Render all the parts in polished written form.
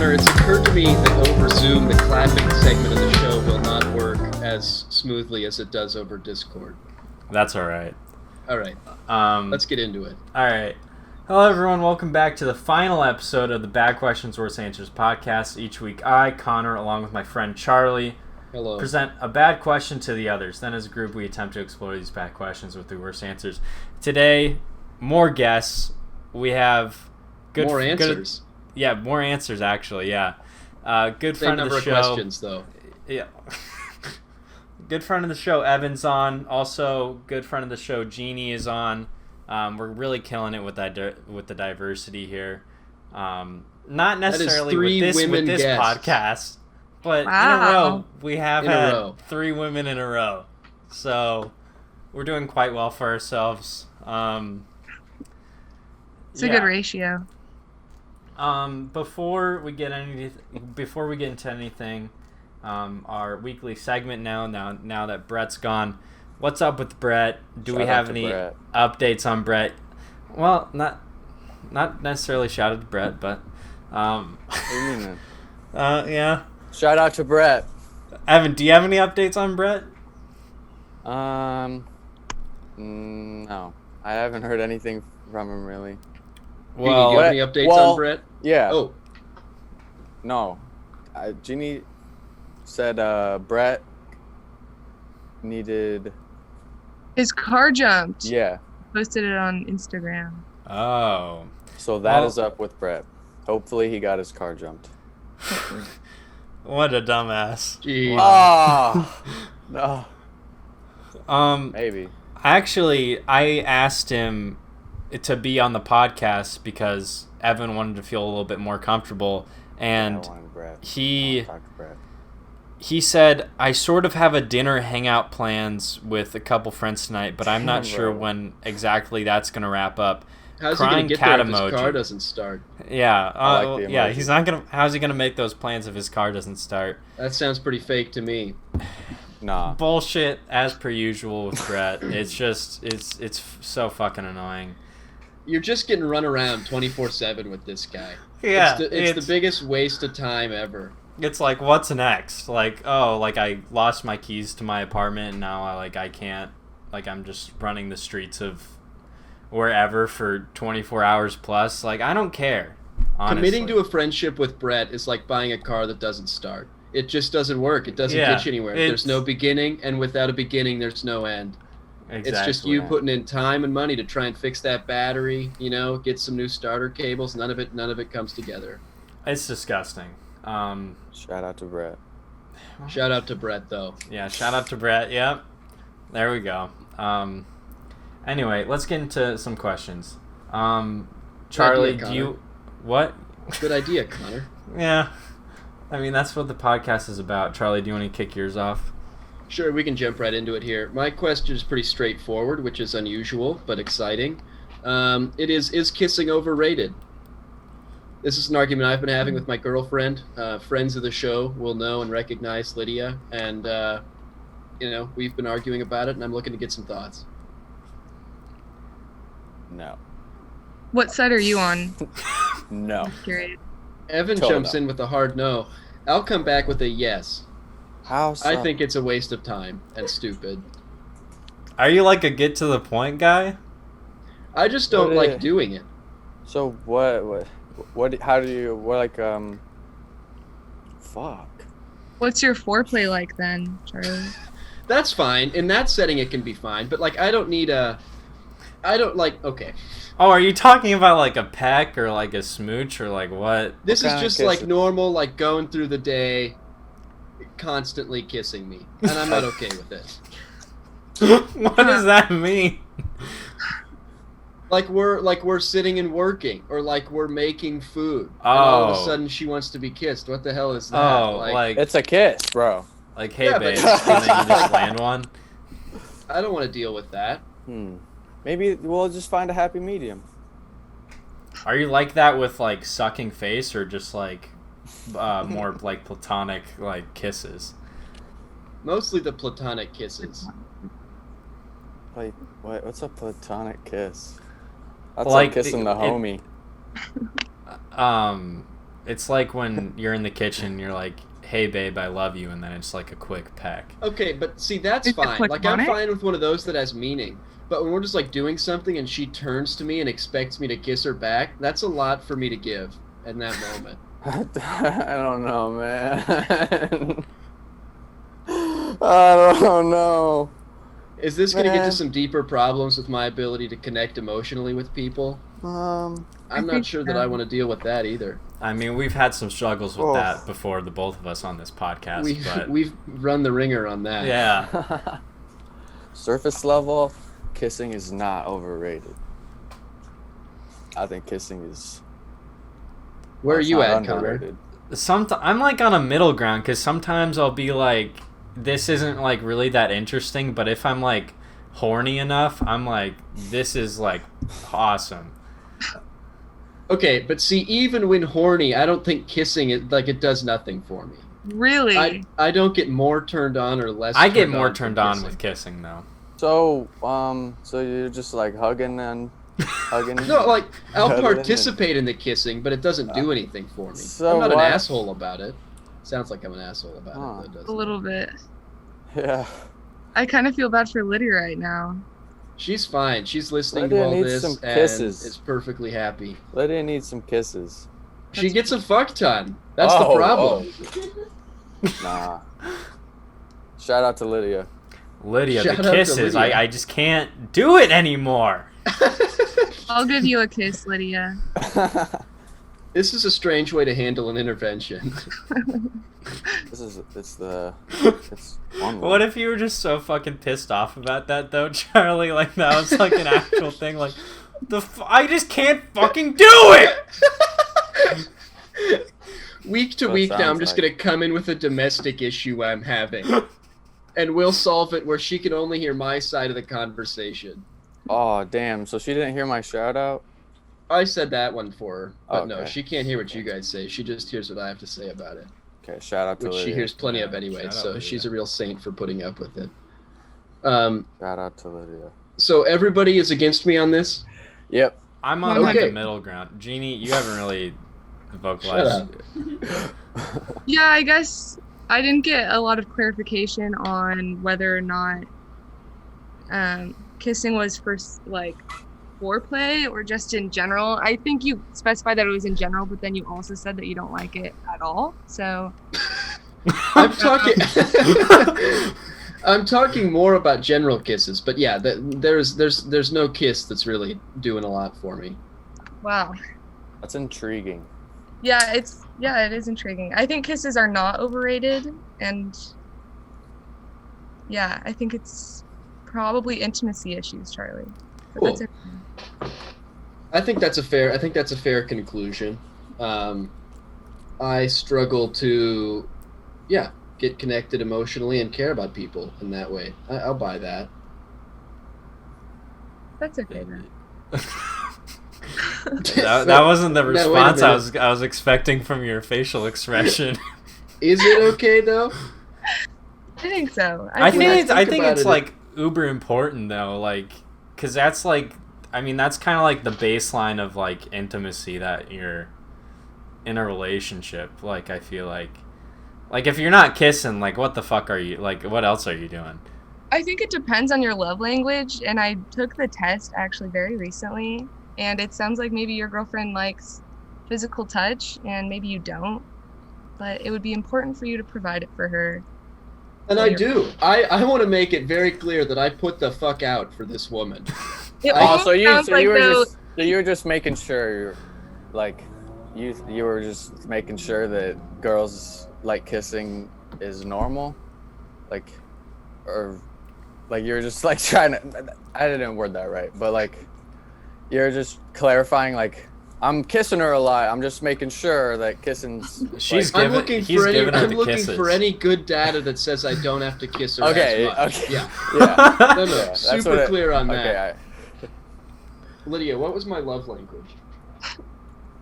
Connor, it's occurred to me that over Zoom, the clapping segment of the show will not work as smoothly as it does over Discord. That's all right. All right. Let's get into it. All right. Hello, everyone. Welcome back to the final episode of the Bad Questions, Worse Answers podcast. Each week, I, Connor, along with my friend Charlie, present a bad question to the others. Then, as a group, we attempt to explore these bad questions with the worst answers. Today, more guests. We have more answers. More answers, actually, yeah. Good Same friend of the show. Same number of questions, though. Yeah. Good friend of the show, Evan's on. Also, good friend of the show, Jeanne is on. We're really killing it with the diversity here. Not necessarily with this podcast, but in a row, we have had 3 women in a row. So we're doing quite well for ourselves. It's a good ratio. Before we get into anything, our weekly segment now that Brett's gone. What's up with Brett? Do we have any updates on Brett? Well, not necessarily shout out to Brett, but yeah. Shout out to Brett. Evan, do you have any updates on Brett? No. I haven't heard anything from him really. Well, do you have any updates on Brett? Yeah. Oh. No. Jeannie said Brett needed... His car jumped. Yeah. Posted it on Instagram. Oh. So that is up with Brett. Hopefully he got his car jumped. What a dumbass. Jeez. Wow. No. Maybe. Actually, I asked him to be on the podcast because Evan wanted to feel a little bit more comfortable, and he said, I sort of have a dinner hangout plans with a couple friends tonight, but I'm not sure when exactly that's going to wrap up. How's he going to get there if his car doesn't start? Yeah, he's not going to... How's he going to make those plans if his car doesn't start? That sounds pretty fake to me. Nah. Bullshit, as per usual with Brett. It's just... It's so fucking annoying. You're just getting run around 24/7 with this guy. Yeah. It's the biggest waste of time ever. It's like, what's next? Like, I lost my keys to my apartment and now I can't, I'm just running the streets of wherever for 24 hours plus. Like, I don't care, honestly. Committing to a friendship with Brett is like buying a car that doesn't start. It just doesn't work. It doesn't get you anywhere. There's no beginning, and without a beginning, there's no end. Exactly. It's just you putting in time and money to try and fix that battery, get some new starter cables. None of it comes together. It's disgusting. Shout out to Brett. Shout out to Brett, though. Yeah, shout out to Brett. Yep. There we go. Anyway, let's get into some questions. Charlie, do you... What? Good idea, Connor. Yeah. I mean, that's what the podcast is about. Charlie, do you want to kick yours off? Sure, we can jump right into it here. My question is pretty straightforward, which is unusual, but exciting. It is kissing overrated? This is an argument I've been having with my girlfriend. Friends of the show will know and recognize Lydia, and we've been arguing about it, and I'm looking to get some thoughts. No. What side are you on? No. I'm curious. Evan jumps in with a hard no. I'll come back with a yes. How so? I think it's a waste of time and stupid. Are you like a get to the point guy? I just don't like doing it. So what how do you fuck? What's your foreplay like then, Charlie? That's fine. In that setting it can be fine, but okay. Oh, are you talking about like a peck or like a smooch or like what? This is just like normal, like going through the day, constantly kissing me, and I'm not okay with it. What does that mean? Like we're sitting and working, or like we're making food, and Oh. all of a sudden she wants to be kissed. What the hell is that? Oh, like It's a kiss, bro. like hey Yeah, babe, but- and then you just land one. I don't want to deal with that. Maybe we'll just find a happy medium. Are you like that with like sucking face or just like more like platonic like kisses? Mostly the platonic kisses. Like, what's a platonic kiss? That's Like, like kissing the homie. It's like when you're in the kitchen, you're like, "Hey, babe, I love you," and then it's like a quick peck. Okay, but see, that's It's a fine. quick Like, I'm bonnet? fine with one of those that has meaning. But when we're just, like, doing something and she turns to me and expects me to kiss her back, that's a lot for me to give in that moment. I don't know, man. I don't know. Is this going to get Man. to some deeper problems with my ability to connect emotionally with people? I'm not think sure that so. I want to deal with that either. I mean, we've had some struggles with Oh. that before, the both of us on this podcast. But We've run the ringer on that. yeah, Surface level, kissing is not overrated. I think kissing is. Where are it's you not at, Connor? underrated. I'm like on a middle ground because sometimes I'll be like, this isn't like really that interesting, but if I'm like horny enough, I'm like, this is like awesome. Okay, but see, even when horny, I don't think kissing it does nothing for me. Really? I don't get more turned on or less. I get turned more on from turned on kissing. with kissing though. So you're just like hugging and hugging. No, like I'll Cuddling participate in the kissing, but it doesn't do anything for me. So I'm not what? an asshole about it. Sounds like I'm an asshole about Huh. it, though, doesn't A little it? bit. Yeah. I kind of feel bad for Lydia right now. She's fine. She's listening Lydia to all needs this some and kisses. is perfectly happy. Lydia needs some kisses. She gets a fuck ton. That's the problem. Nah. Shout out to Lydia. Lydia, Shout the out to kisses, Lydia. I just can't do it anymore. I'll give you a kiss, Lydia. This is a strange way to handle an intervention. It's one way. What if you were just so fucking pissed off about that though, Charlie? Like that was like an actual thing. Like I just can't fucking do it. Week to That week now, I'm sounds just like- gonna come in with a domestic issue I'm having, and we'll solve it where she can only hear my side of the conversation. Oh damn! So she didn't hear my shout out. I said that one for her, but no, Okay. she can't hear what you guys say. She just hears what I have to say about it, Okay, shout out to which she Lydia. hears plenty Yeah, of anyway. shout out, So Lydia. she's a real saint for putting up with it. Shout out to Lydia. So everybody is against me on this. Yep. I'm on like Okay. the middle ground. Jeannie, you haven't really Shut vocalized. up. Yeah, I guess I didn't get a lot of clarification on whether or not kissing was for like foreplay or just in general. I think you specified that it was in general, but then you also said that you don't like it at all. So I'm talking. I'm talking more about general kisses, but yeah, there's no kiss that's really doing a lot for me. wow. That's intriguing. Yeah, it is intriguing. I think kisses are not overrated, and yeah, I think it's probably intimacy issues, Charlie. But that's Cool. it. I think that's a fair conclusion. I struggle to, get connected emotionally and care about people in that way. I'll buy that. That's okay then. That wasn't the Now, wait a response minute. I was expecting from your facial expression. Is it okay though? I think so. I when think I I think think about it's it, like uber important though, like, cause that's like, I mean, that's kind of like the baseline of like intimacy that you're in a relationship. Like, I feel like if you're not kissing, like, what the fuck are you, like, what else are you doing? I think it depends on your love language, and I took the test actually very recently, and it sounds like maybe your girlfriend likes physical touch, and maybe you don't, but it would be important for you to provide it for her. And I do. I want to make it very clear that I put the fuck out for this woman. It Oh, almost so you sounds like were though- just making sure you're like you were just making sure that girls like kissing is normal, like, or like you're just like trying to. I didn't word that right, but like you're just clarifying like. I'm kissing her a lot. I'm just making sure that kissing's. She's like, I'm Give it- looking he's for any. giving her I'm the looking kisses. for any good data that says I don't have to kiss her Okay, as much. okay. Yeah. Yeah. No, Yeah, that's super what it- clear on Okay. that. Lydia, what was my love language?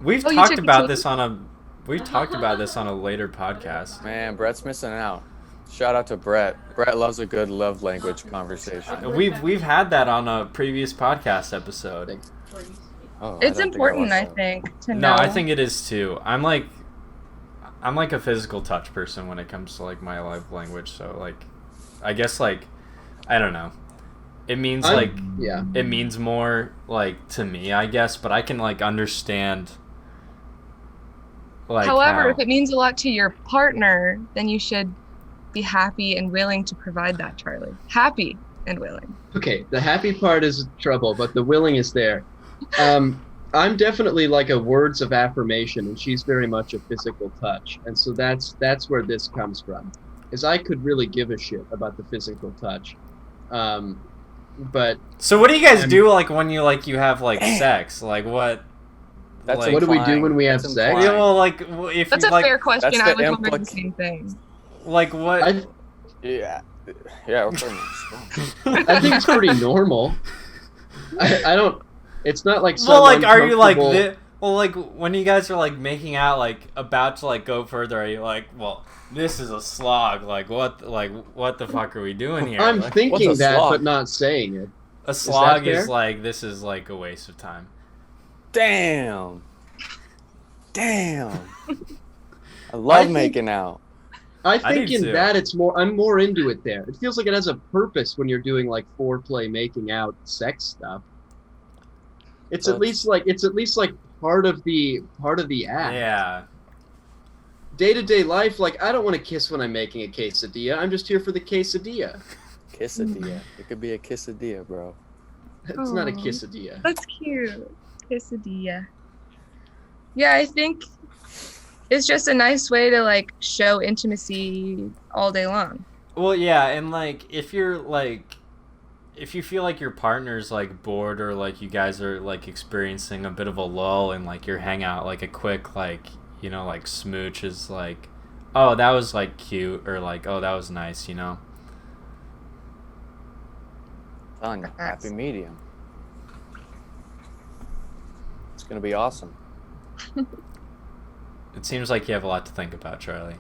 We've Oh, you talked took it about to- this on a later podcast. Man, Brett's missing out. Shout out to Brett. Brett loves a good love language conversation. We've had that on a previous podcast episode. Thanks. Oh, It's don't think important, I watched that. think, to No, know. I think it is too. I'm like I'm like a physical touch person when it comes to like my love language. So like, I guess like, I don't know. It means it means more like to me, I guess, but I can like understand. Like, however, if it means a lot to your partner, then you should be happy and willing to provide that, Charlie. Happy and willing. Okay, the happy part is trouble, but the willing is there. I'm definitely like a words of affirmation, and she's very much a physical touch, and so that's where this comes from. Is I could really give a shit about the physical touch, but. So what do you guys do like when you have like sex? Like what? That's like, what do we do when we have That's sex? Yeah, well, like if That's you a like, fair question. that's I the was wondering the same thing. like what? Yeah, we're pretty much. I think it's pretty normal. I don't. It's not like some Well, like, are you like uncomfortable- well, like when you guys are like making out, like about to like go further, are you like, well, this is a slog. Like what the fuck are we doing here? I'm Like, thinking What's a that, slog? but not saying it. a slog fair? is like this is like a waste of time. Damn. I I love think- making out. I I think do in too. that I'm more into it there. It feels like it has a purpose when you're doing like foreplay, making out, sex stuff. It's at least like part of the act. Yeah. Day-to-day life, like I don't want to kiss when I'm making a quesadilla. I'm just here for the quesadilla. Quesadilla. It could be a quesadilla, bro. It's not a Aw. quesadilla. That's cute. Quesadilla. Yeah, I think it's just a nice way to like show intimacy all day long. Well, yeah, and like if you feel like your partner's like bored or like you guys are like experiencing a bit of a lull in like your hangout, like a quick like like smooch is like, oh, that was like cute, or like, oh, that was nice, I'm telling you, happy medium. It's gonna be awesome. It seems like you have a lot to think about, Charlie.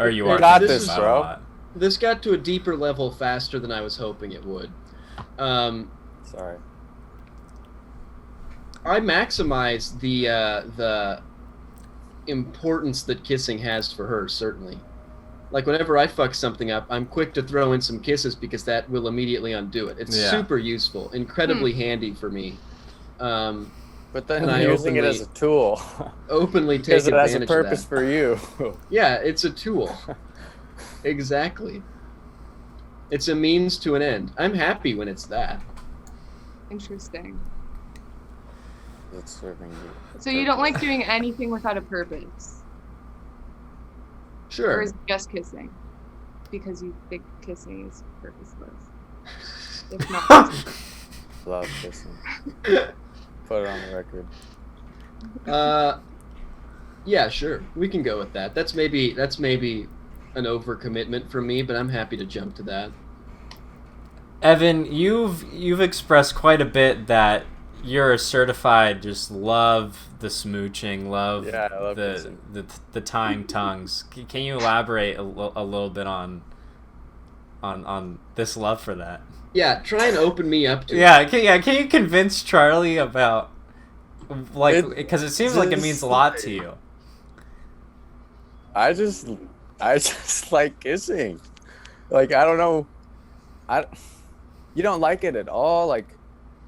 Or you You are got thinking this, about bro. a lot. This got to a deeper level faster than I was hoping it would. Sorry. I maximize the importance that kissing has for her, certainly. Like whenever I fuck something up, I'm quick to throw in some kisses because that will immediately undo it. It's Yeah. super useful, incredibly handy for me. But then And I you're using it openly- as a tool. Openly take Because it has a advantage purpose of that. for you. Yeah, it's a tool. Exactly. It's a means to an end. I'm happy when it's that. Interesting. It's serving you. So you don't like doing anything without a purpose? Or Sure. is it just kissing? Because you think kissing is purposeless. If not, Love kissing. Put it on the record. Yeah, sure. We can go with that. That's maybe an overcommitment from me, but I'm happy to jump to that. Evan, you've expressed quite a bit that you're a certified just love the smooching, love, Yeah, I love the, kissing. the tying tongues. Can you elaborate a little bit on this love for that? Yeah, try and open me up to it. Can you convince Charlie about because it seems like it means a lot to you. I just like kissing. Like, I don't know. You don't like it at all? Like,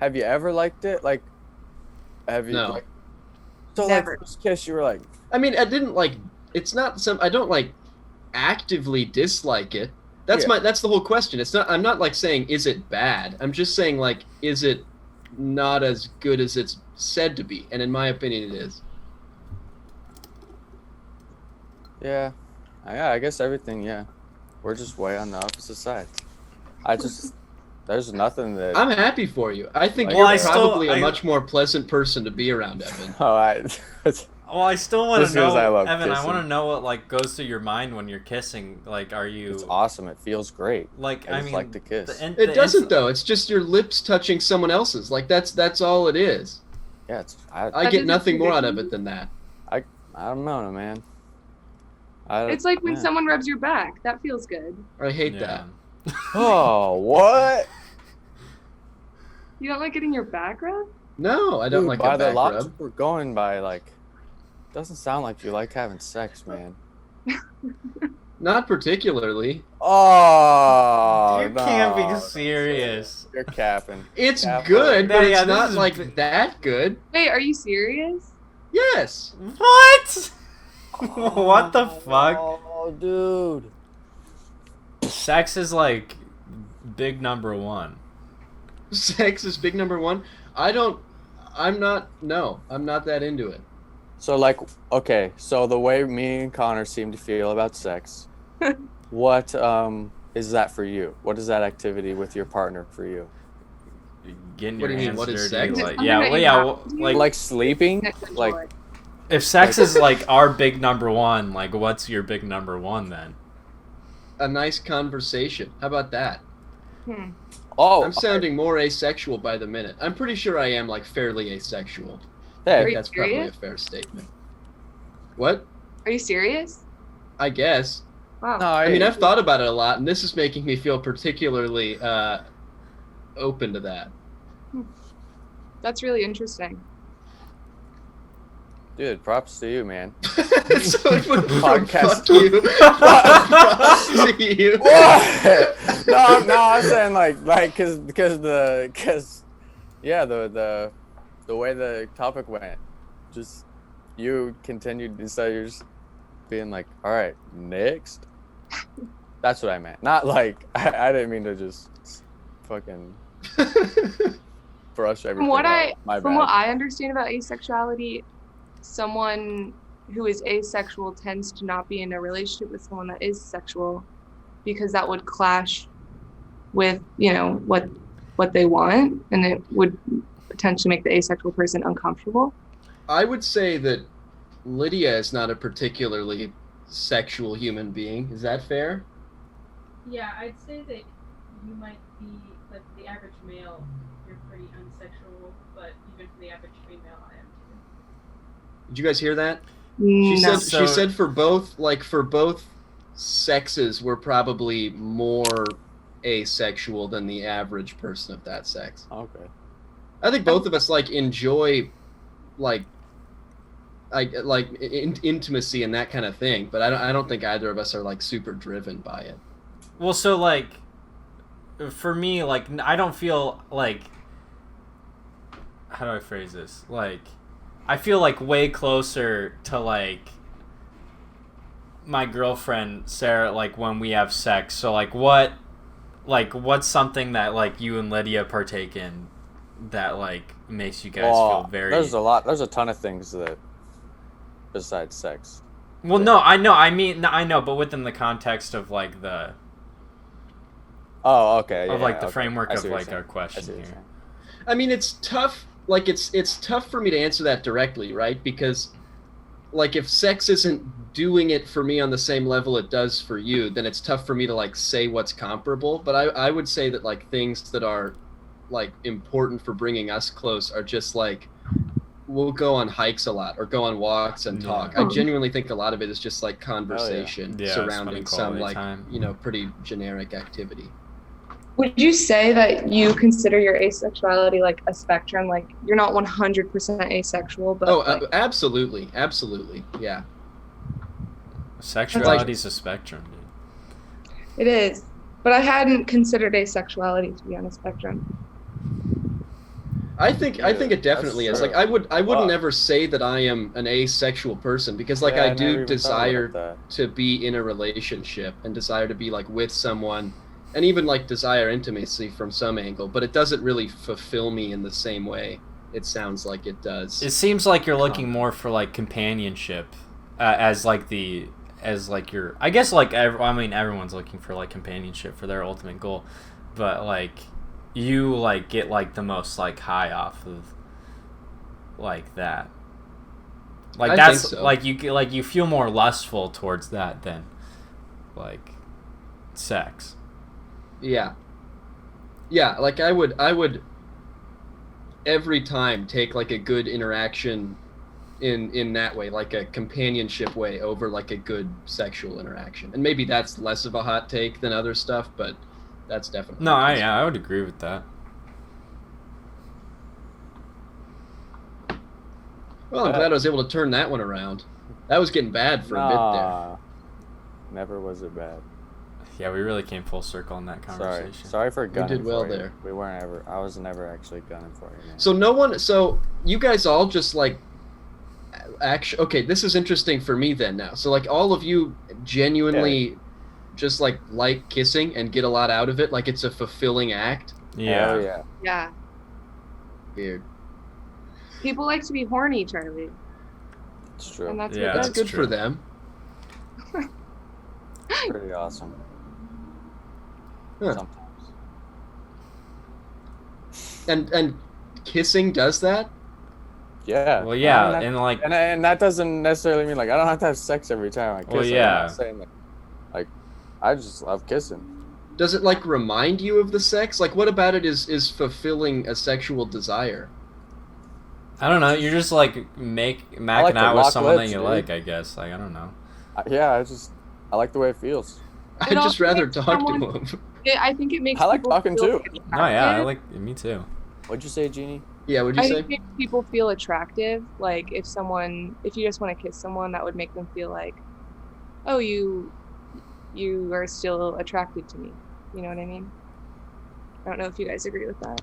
have you ever liked it? Like, have you? No. Like, so Never. like first kiss, you were like, I mean, I didn't like. It's not some. I don't like actively dislike it. That's Yeah. that's the whole question. It's not. I'm not like saying is it bad. I'm just saying like is it not as good as it's said to be? And in my opinion, it is. yeah, I guess everything. Yeah, we're just way on the opposite sides. There's nothing that. I'm happy for you. I think Well, you're I probably still- a much more pleasant person to be around, Evan. Oh, Well, I still want Just to because I know, love Evan. I kissing. want to know what like goes through your mind when you're kissing. Like, are you it's awesome. It feels great. like? I I just mean, like to kiss. It doesn't though. It's just your lips touching someone else's. Like that's all it is. Yeah, I That get is nothing more out of tradition. it than that. I don't know, man. it's like when yeah. someone rubs your back. That feels good. I hate Yeah. that. Oh, what? You don't like getting your back rubbed? No, I don't Dude, like by a the back logic rub. we're going by, like, Doesn't sound like you like having sex, man. Not particularly. Oh, You no. can't be serious. You're capping. It's Cap good, but Yeah, it's this not is like that good. Wait, are you serious? Yes. What? What the fuck? Oh, dude. Sex is like big number one. Sex is big number one. I'm not that into it. So, like, okay, so the way me and Connor seem to feel about sex, what is that for you? What is that activity with your partner for you? Getting What your do you mean, hands what is dirty, sex? like Something yeah, that well, you yeah, have well, to do? Like sleeping? Like, if sex is like our big number one, like what's your big number one then? A nice conversation. How about that? oh, I'm sounding more asexual by the minute. I'm pretty sure I am like fairly asexual. I hey, think you that's probably a serious? fair statement. What? Are you serious? I guess. Wow. no, I mean, I've thought about it a lot, and this is making me feel particularly open to that. That's really interesting. dude, props to you, man. So it went from Podcast. fuck you. Props to you. What? No, I'm saying like, cause yeah, the way the topic went, just you continued to say you're just being like, all right, next. That's what I meant. Not like I didn't mean to just fucking brush everything. From what I understand about asexuality, someone who is asexual tends to not be in a relationship with someone that is sexual, because that would clash with, you know, what they want, and it would potentially make the asexual person uncomfortable. I would say that Lydia is not a particularly sexual human being. Is that fair? Yeah, I'd say that you might be, like, the average male, you're pretty unsexual, but even for the average female, I am too. Did you guys hear that? No. She said for both sexes, we're probably more asexual than the average person of that sex. Okay. I think both of us enjoy intimacy and that kind of thing, but I don't think either of us are super driven by it. Well, so like for me, like I don't feel like, how do I phrase this? Like I feel like way closer to like my girlfriend Sarah, like when we have sex. So what's something that like you and Lydia partake in that like makes you guys feel very... There's a ton of things that besides sex. Well, no, I know, but within the context of like the... Oh, okay. Of yeah, like the okay. framework I of see what like you're our saying. question I see what you're here. saying. I mean, it's tough. Like it's tough for me to answer that directly, right? Because like if sex isn't doing it for me on the same level it does for you, then it's tough for me to like say what's comparable. But I would say that like things that are like important for bringing us close are just like we'll go on hikes a lot or go on walks and talk. I genuinely think a lot of it is just like conversation surrounding some like time. Pretty generic activity. Would you say that you consider your asexuality like a spectrum? Like you're not 100% asexual, but absolutely, yeah. Sexuality is a spectrum, dude. It is, but I hadn't considered asexuality to be on a spectrum. I think it definitely is. true. Like I wouldn't ever say that I am an asexual person because like Yeah, I I never do even thought desire about that. to be in a relationship and desire to be like with someone and even like desire intimacy from some angle, but it doesn't really fulfill me in the same way it sounds like it does. It seems like you're looking more for like companionship as your, I guess like everyone's looking for like companionship for their ultimate goal, but like you like get like the most like high off of like that. Like I that's think so. like you feel more lustful towards that than like sex. Yeah, like I would every time take like a good interaction in that way, like a companionship way over like a good sexual interaction. And maybe that's less of a hot take than other stuff, but that's definitely No, I would agree with that. Well, I'm glad I was able to turn that one around. That was getting bad for a bit there. Nah, never was it bad. Yeah, we really came full circle in that conversation. Sorry for gunning did well for you. there. We weren't ever. I was never actually gunning for you, man. So no one. So you guys all just like. Actually, okay. This is interesting for me then. Now, so like all of you genuinely, just like kissing and get a lot out of it. Like it's a fulfilling act. Yeah. Hell yeah. Yeah. Weird. People like to be horny, Charlie. It's true. And that's Yeah, what That's does. good true. for them. Pretty awesome. Huh. Sometimes. And kissing does that. Yeah. Well, yeah, I mean, and like, and that doesn't necessarily mean like I don't have to have sex every time I kiss. Well, I'm yeah. not saying like I just love kissing. Does it like remind you of the sex? Like what about it is fulfilling a sexual desire? I don't know. You're just like macking like to out with lock someone lips, that you dude. like. I guess. Like I don't know. Yeah, I like the way it feels. I'd just also rather makes talk someone- to him. I think it makes I like people talking feel too. No, yeah, I attractive. like me too. What'd you say, Jeannie? Yeah, would you I say? think it makes people feel attractive. Like if you just want to kiss someone, that would make them feel like, oh, you are still attracted to me. You know what I mean? I don't know if you guys agree with that.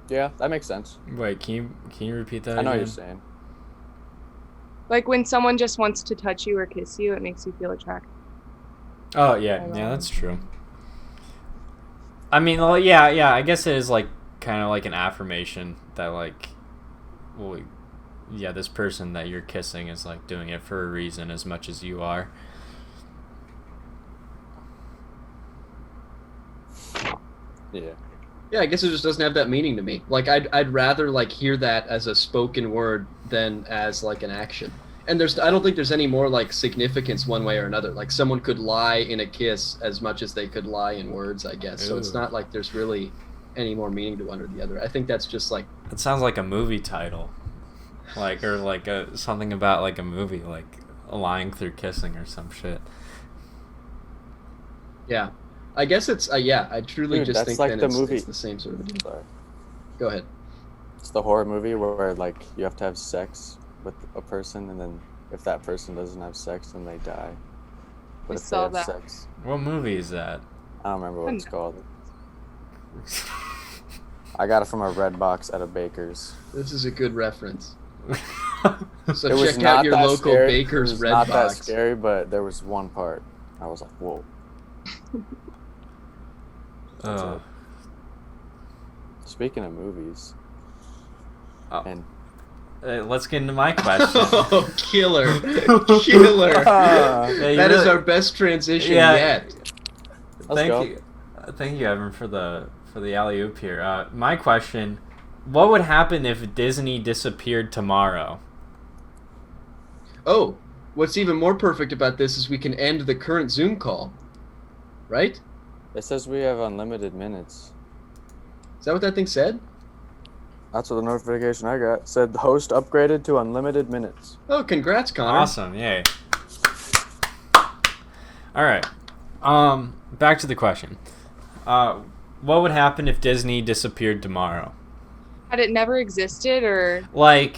Yeah, that makes sense. Wait, can you repeat that? I know what again? you're saying. Like when someone just wants to touch you or kiss you, it makes you feel attracted. Oh yeah, that's true. I mean, well, yeah. I guess it is like kind of like an affirmation that like, well, yeah, this person that you're kissing is like doing it for a reason as much as you are. Yeah. Yeah, I guess it just doesn't have that meaning to me. Like I'd rather like hear that as a spoken word than as like an action. And I don't think there's any more like significance one way or another. Like someone could lie in a kiss as much as they could lie in words, I guess. So it's Ooh. not like there's really any more meaning to one or the other. I think that's just like It sounds like a movie title, like or like something about like a movie, like lying through kissing or some shit. yeah. I guess it's yeah. I truly Dude, just that's think like then the it's movie. the same sort of deal. Sorry. Go ahead. It's the horror movie where like you have to have sex with a person, and then if that person doesn't have sex, then they die. But I if they saw have that. sex, What movie is that? I don't remember what it's called. I got it from a red box at a baker's. This is a good reference. So It was check out not your that local scary. baker's It was red not box. that scary, but there was one part. I was like, whoa. That's Oh. it. Speaking of movies, Oh. and Let's get into my question. Oh, killer. Killer. Ah. Yeah, you That is really- our best transition Yeah. yet. Thank go. you, Evan, for the alley oop here. My question: what would happen if Disney disappeared tomorrow? Oh, what's even more perfect about this is we can end the current Zoom call. Right? it says we have unlimited minutes. Is that what that thing said? That's what the notification I got said. The host upgraded to unlimited minutes. Oh, congrats, Connor. Awesome! Yay! All right. Back to the question. What would happen if Disney disappeared tomorrow? Had it never existed, or Like,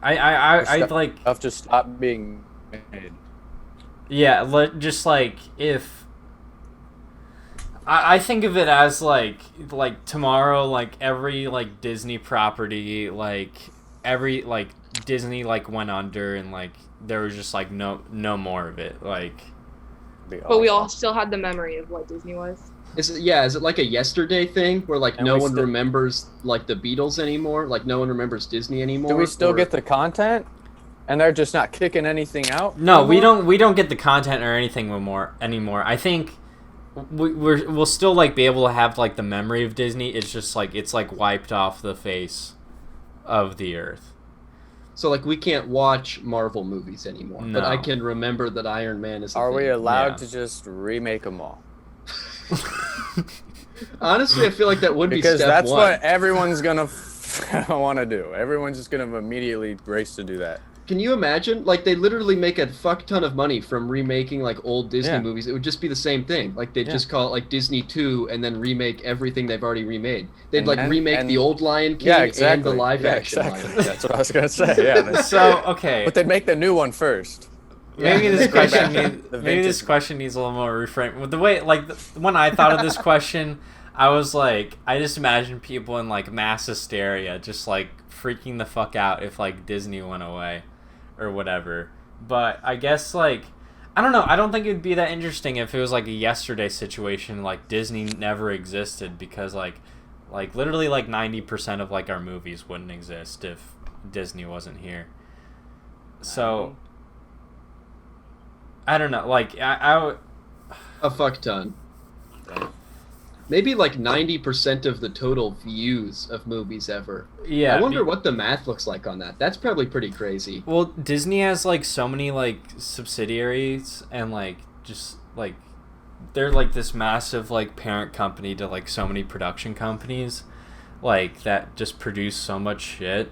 I like. Stuff just stopped being made. Yeah, just like if I think of it as like tomorrow, like every like Disney property, like every like Disney like went under and like there was just like no more of it. Like but we all still had the memory of what Disney was. Is it like a yesterday thing where like And no we one still- remembers like the Beatles anymore? Like no one remembers Disney anymore? Do we still Or- get the content? And they're just not kicking anything out? no, anymore? we don't get the content or anything anymore. I think we'll still like be able to have like the memory of Disney. It's just like it's like wiped off the face of the earth. So like we can't watch Marvel movies anymore, but I No. can remember that Iron Man is. A Are thing. we allowed Yeah. to just remake them all? Honestly, I feel like that would be Because step that's one. what everyone's gonna want to do. Everyone's just gonna immediately race to do that. Can you imagine? Like, they literally make a fuck ton of money from remaking like old Disney Yeah. movies. It would just be the same thing. Like, they'd Yeah. just call it like Disney 2 and then remake everything they've already remade. They'd And like then- remake and- the old Lion King Yeah, exactly. and the live action exactly. Lion King. That's what I was gonna say. Yeah. So okay, But they'd make the new one first. maybe Yeah. this Bring question back needs, the maybe this vintage. question needs a little more reframe. With the way, like, when I thought of this question, I was like, I just imagine people in like mass hysteria, just like freaking the fuck out if like Disney went away, or whatever. But I guess like, I don't know. I don't think it'd be that interesting if it was like a yesterday situation, like Disney never existed, because like literally like 90% of like our movies wouldn't exist if Disney wasn't here. So I don't know. Like I A fuck ton. Maybe like 90% of the total views of movies ever. yeah. I wonder what the math looks like on that. That's probably pretty crazy. Well, Disney has like so many like subsidiaries, and like just like they're like this massive like parent company to like so many production companies, like that just produce so much shit.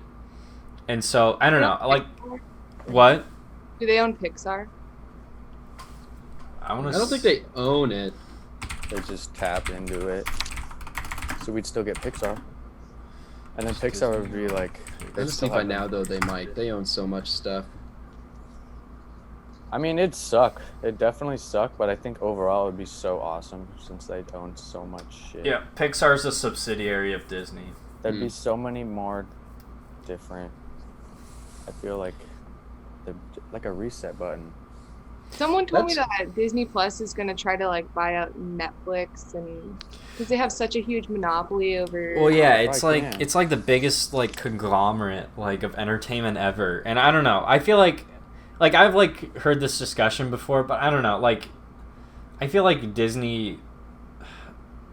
And so I don't know. Like what? Do they own Pixar? I want I to. don't think they own it. They just tap into it. So we'd still get Pixar. And then Pixar would be like. they'd Honestly, still by have now them. though, they might. They own so much stuff. I mean, it'd suck. It'd definitely suck, but I think overall it'd be so awesome since they'd own so much shit. Yeah, Pixar's a subsidiary of Disney. There'd be so many more different. I feel like like a reset button. Someone told me That's- that Disney Plus is gonna try to like buy out Netflix, and because they have such a huge monopoly over. Well, yeah, Oh, it's right, like yeah. it's like the biggest like conglomerate like of entertainment ever, and I don't know. I feel like I've like heard this discussion before, but I don't know. Like, I feel like Disney.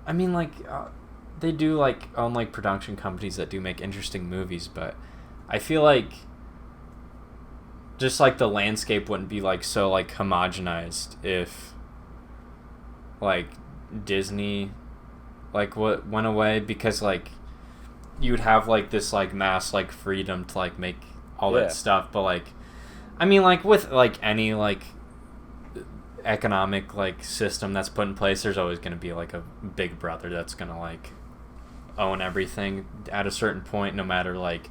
I mean, like they do like own like production companies that do make interesting movies, but I feel like just like the landscape wouldn't be like so like homogenized if like Disney like what went away, because like you would have like this like mass like freedom to like make all Yeah. that stuff. But like I mean, like with like any like economic like system that's put in place, there's always going to be like a big brother that's going to like own everything at a certain point, no matter like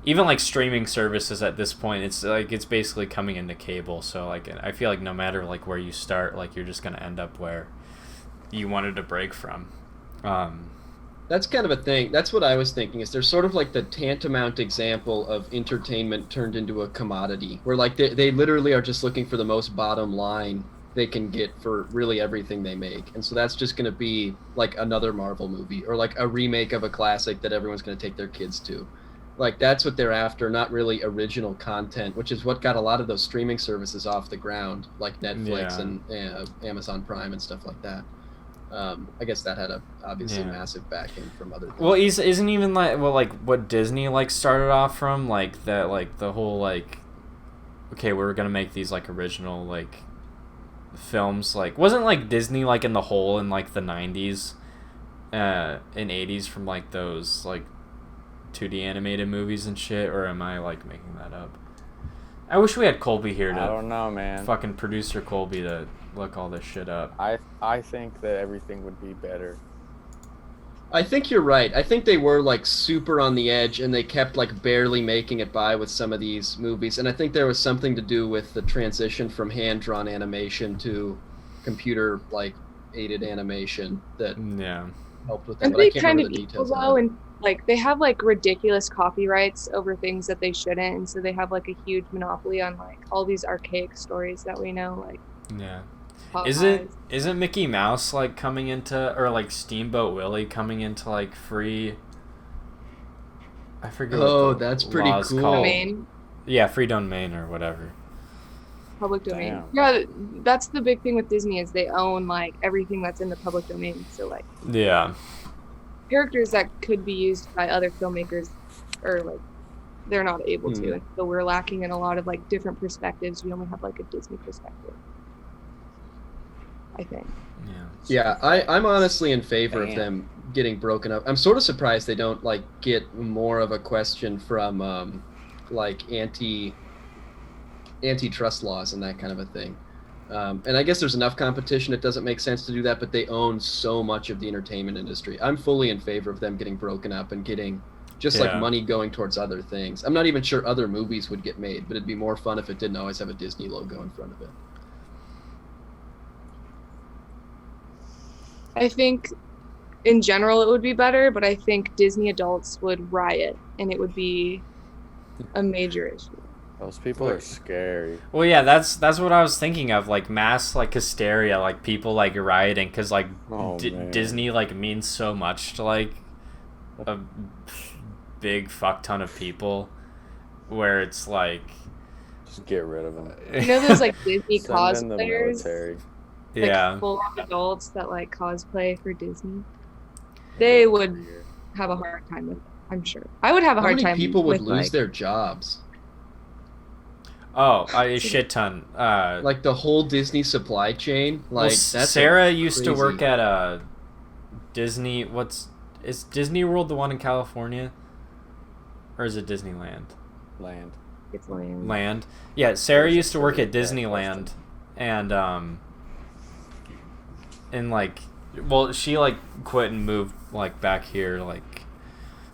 even like streaming services at this point, it's like it's basically coming into cable. So like I feel like no matter like where you start, like you're just going to end up where you wanted to break from. That's kind of a thing. That's what I was thinking. Is there's sort of like the tantamount example of entertainment turned into a commodity, where like they literally are just looking for the most bottom line they can get for really everything they make, and so that's just going to be like another Marvel movie or like a remake of a classic that everyone's going to take their kids to. Like that's what they're after, not really original content, which is what got a lot of those streaming services off the ground, like Netflix Yeah. and Amazon Prime and stuff like that. I guess that had a obviously massive backing from other things. Well, isn't even like what Disney like started off from, like that, like the whole like, okay, we're gonna make these like original like films. Like wasn't like Disney like in the hole in like the 90s and 80s from like those like 2D animated movies and shit, or am I like making that up? I wish we had Colby here I to don't know, man. fucking producer Colby to look all this shit up. I think that everything would be better. I think you're right. I think they were like super on the edge and they kept like barely making it by with some of these movies. And I think there was something to do with the transition from hand-drawn animation to computer like aided animation that Yeah. helped with that. And But I they can't kind remember of the equal details. though, of it. and like they have like ridiculous copyrights over things that they shouldn't, and so they have like a huge monopoly on like all these archaic stories that we know, like Yeah. Popeyes. Isn't Mickey Mouse like coming into, or like Steamboat Willie coming into like free? I forget. Oh, what the that's pretty law's cool. called. Domain, Yeah, free domain or whatever. public domain. Damn. Yeah, that's the big thing with Disney is they own like everything that's in the public domain. So like Yeah. characters that could be used by other filmmakers, or like they're not able to. And so we're lacking in a lot of like different perspectives. We only have like a Disney perspective, I think. Yeah. Yeah, I'm honestly in favor of Damn. them getting broken up. I'm sort of surprised they don't like get more of a question from like anti antitrust laws and that kind of a thing. And I guess there's enough competition, it doesn't make sense to do that, but they own so much of the entertainment industry. I'm fully in favor of them getting broken up and getting just like money going towards other things. I'm not even sure other movies would get made, but it'd be more fun if it didn't always have a Disney logo in front of it. I think in general it would be better, but I think Disney adults would riot and it would be a major issue. Those people are scary. Well, yeah, that's what I was thinking of, like mass like hysteria, like people like rioting because like Disney like means so much to like a big fuck ton of people, where it's like just get rid of them. You know those like Disney Send in the cosplayers, military. like yeah, full adults that like cosplay for Disney. They would have a hard time with it, I'm sure. I would have a How hard many time. people would with, lose like, their jobs? oh, a shit ton. Like the whole Disney supply chain. Like that's Sarah used to crazy. work at Disney. Is Disney World the one in California, or is it Disneyland? Land. It's lame. Land. Yeah, Sarah used to work at Disneyland, and like, well, she like quit and moved like back here like,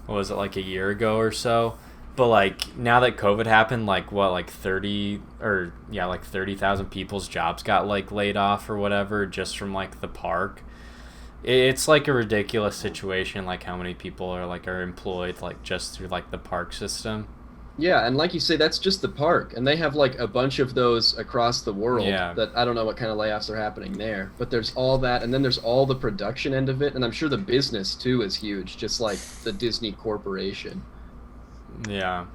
what was it, like a year ago or so. But like now that COVID happened, like what, like 30,000 people's jobs got like laid off or whatever just from like the park. It's like a ridiculous situation, like how many people are employed like just through like the park system. Yeah, and like you say, that's just the park, and they have like a bunch of those across the world. Yeah. That I don't know what kind of layoffs are happening there, but there's all that, and then there's all the production end of it, and I'm sure the business too is huge, just like the Disney Corporation. Yeah.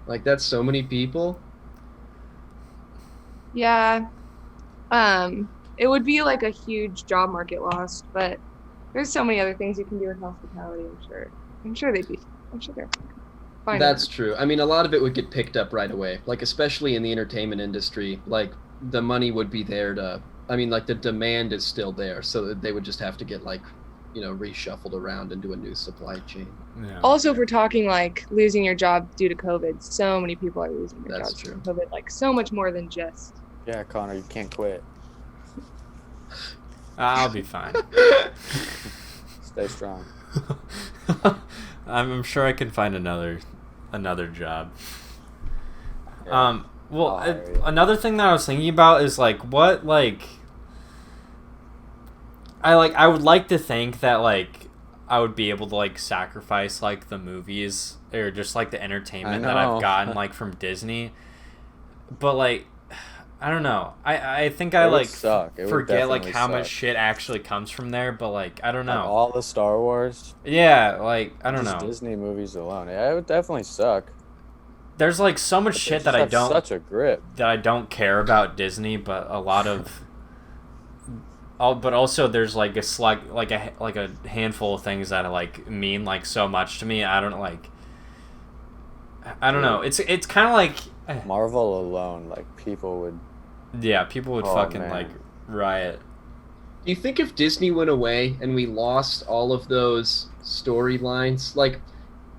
Like that's so many people. Yeah. It would be like a huge job market loss, but there's so many other things you can do with hospitality, I'm sure. I'm sure they're fine. That's true. I mean, a lot of it would get picked up right away, like especially in the entertainment industry. Like the money would be there to. I mean, like the demand is still there, so they would just have to get like, reshuffled around into a new supply chain. Yeah. Also, if we're talking like losing your job due to COVID, so many people are losing their That's jobs true. due to COVID, like so much more than just. Yeah, Connor, you can't quit. I'll be fine. Stay strong. I'm sure I can find another job. Yeah. Well, I'll hire you. another thing that I was thinking about is like what like I would like to think that like I would be able to like sacrifice like the movies or just like the entertainment that I've know. gotten like from Disney, but like I don't know. I think I It would like suck. It would forget like definitely how much suck. shit actually comes from there, but like I don't Like, know. all the Star Wars, Yeah, like I don't just know. Disney movies alone. Yeah, it would definitely suck. There's like so much But they shit just that I have don't Such a grip. care about Disney, but a lot of but also there's like a handful of things that like mean like so much to me. I don't know. It's kind of like Marvel alone, like people would. yeah, people would Oh, fucking man. like riot. Do you think if Disney went away and we lost all of those storylines, like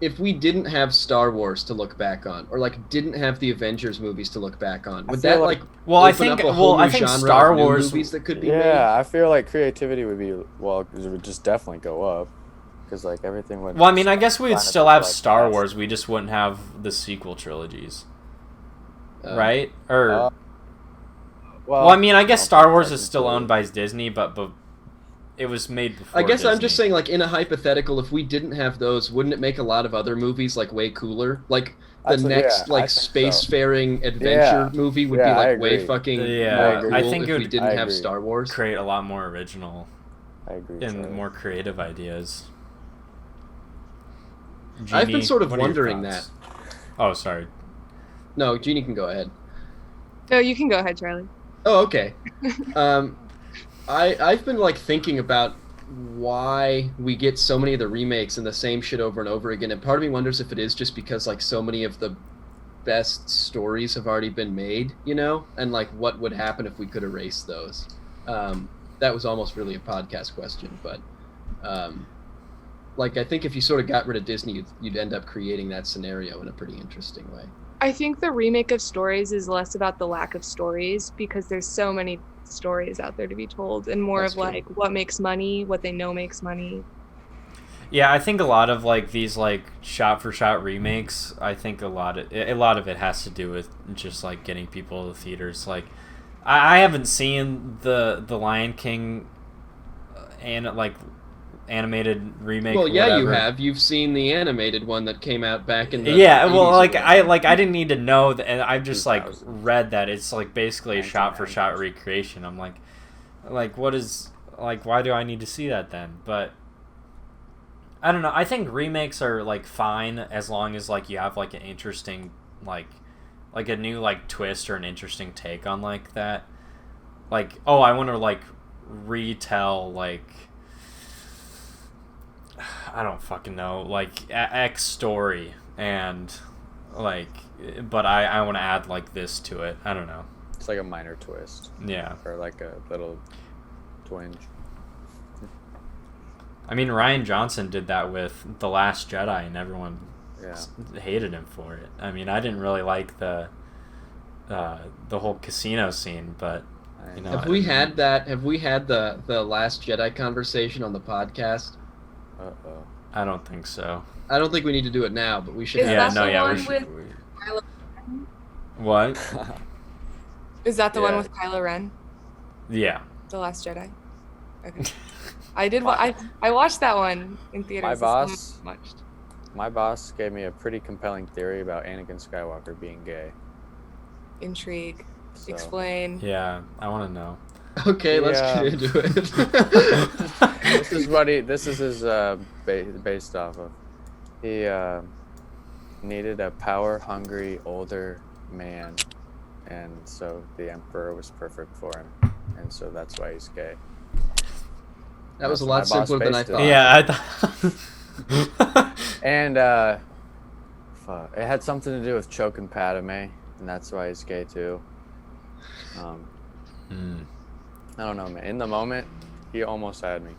if we didn't have Star Wars to look back on, or like didn't have the Avengers movies to look back on, would feel that like- like Well, I open think up a whole new I think genre Star of new Wars movies that could be made? Yeah, I feel like creativity would be it would just definitely go up, because like everything would. Well, I mean, I guess we'd Planet still of have like Star that. Wars. We just wouldn't have the sequel trilogies, Right? right? Or Well, well, I mean, I guess don't Star think Wars is still technically- owned by Disney, but it was made before. I guess I'm Disney. just saying, like, in a hypothetical, if we didn't have those, wouldn't it make a lot of other movies, like, way cooler? Like, the That's what- next, yeah, I like, think so. spacefaring adventure movie would be, Yeah, I like, way agree. fucking Yeah, more I cool I think if it we would- didn't I have agree. Star Wars. create a lot more original I agree. and Charlie. more creative ideas. I've been Jeannie, sort of what are your wondering thoughts? Oh, sorry. No, Jeannie can go ahead. No, you can go ahead, Charlie. Oh, okay. I've been, like, thinking about why we get so many of the remakes and the same shit over and over again, and part of me wonders if it is just because, like, so many of the best stories have already been made, and like what would happen if we could erase those. That was almost really a podcast question, but like I think if you sort of got rid of Disney, you'd end up creating that scenario in a pretty interesting way. I think the remake of stories is less about the lack of stories because there's so many stories out there to be told, and more That's of true. like what makes money, what they know makes money. Yeah, I think a lot of like these like shot for shot remakes. I think a lot of it has to do with just like getting people to the theaters. Like, I haven't seen the Lion King, and like animated remake. Well, or yeah, you whatever. have. You've seen the animated one that came out back in the Yeah, 80s well, or like whatever. I didn't need to know that, and I've just like 2000s. read that it's like basically a shot for shot 1990s. recreation. I'm like what is like why do I need to see that then? But I don't know. I think remakes are like fine as long as like you have like an interesting like a new like twist or an interesting take on like that. Like, oh, I want to like retell like I don't fucking know, like X story, and like, but I want to add like this to it. I don't know. It's like a minor twist Yeah, or like a little twinge. I mean Ryan Johnson did that with The Last Jedi, and everyone Yeah. hated him for it. I mean, I didn't really like the whole casino scene, but you know, Have we had that? Have we had the Last Jedi conversation on the podcast? Uh-oh. I don't think so. I don't think we need to do it now, but we should. Is have that Yeah, no, the yeah, one we should. with we- Kylo What? Is that the one Yeah. with Kylo Ren, Yeah. The Last Jedi? Okay. I did. I watched that one in theaters. My this summer. boss- Watched. My boss gave me a pretty compelling theory about Anakin Skywalker being gay. Intrigue. So. Explain. Yeah, I want to know. Okay, let's Yeah. get into it. This is his based off of. He needed a power-hungry older man, and so the Emperor was perfect for him, and so that's why he's gay. That was a That's lot my boss simpler than I based it thought. on. Yeah, I thought. And fuck, it had something to do with choking Padme, and that's why he's gay too. Hmm. I don't know, man. In the moment, he almost had me.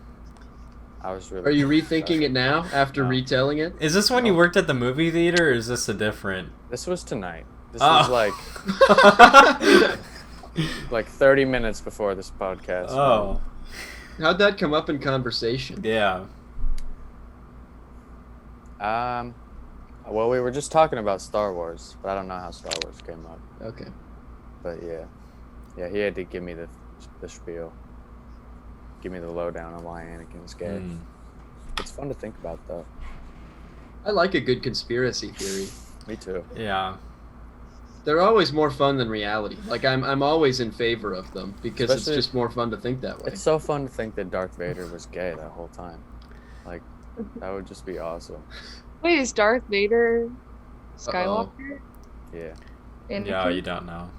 I was really. Are you rethinking it now after No. retelling it? Is this when you worked at the movie theater, or is this a different? This was tonight. This Oh. was like 30 minutes before this podcast. Oh, How'd that come up in conversation? yeah. Well, we were just talking about Star Wars, but I don't know how Star Wars came up. Okay. But yeah, he had to give me the spiel, give me the lowdown on why Anakin's gay. Hmm. It's fun to think about, though. I like a good conspiracy theory. Me too. Yeah. They're always more fun than reality. Like I'm always in favor of them because Especially- it's just more fun to think that way. It's so fun to think that Darth Vader was gay that whole time. Like, that would just be awesome. Wait, is Darth Vader Skywalker? Yeah. Anakin? Yeah, you don't know.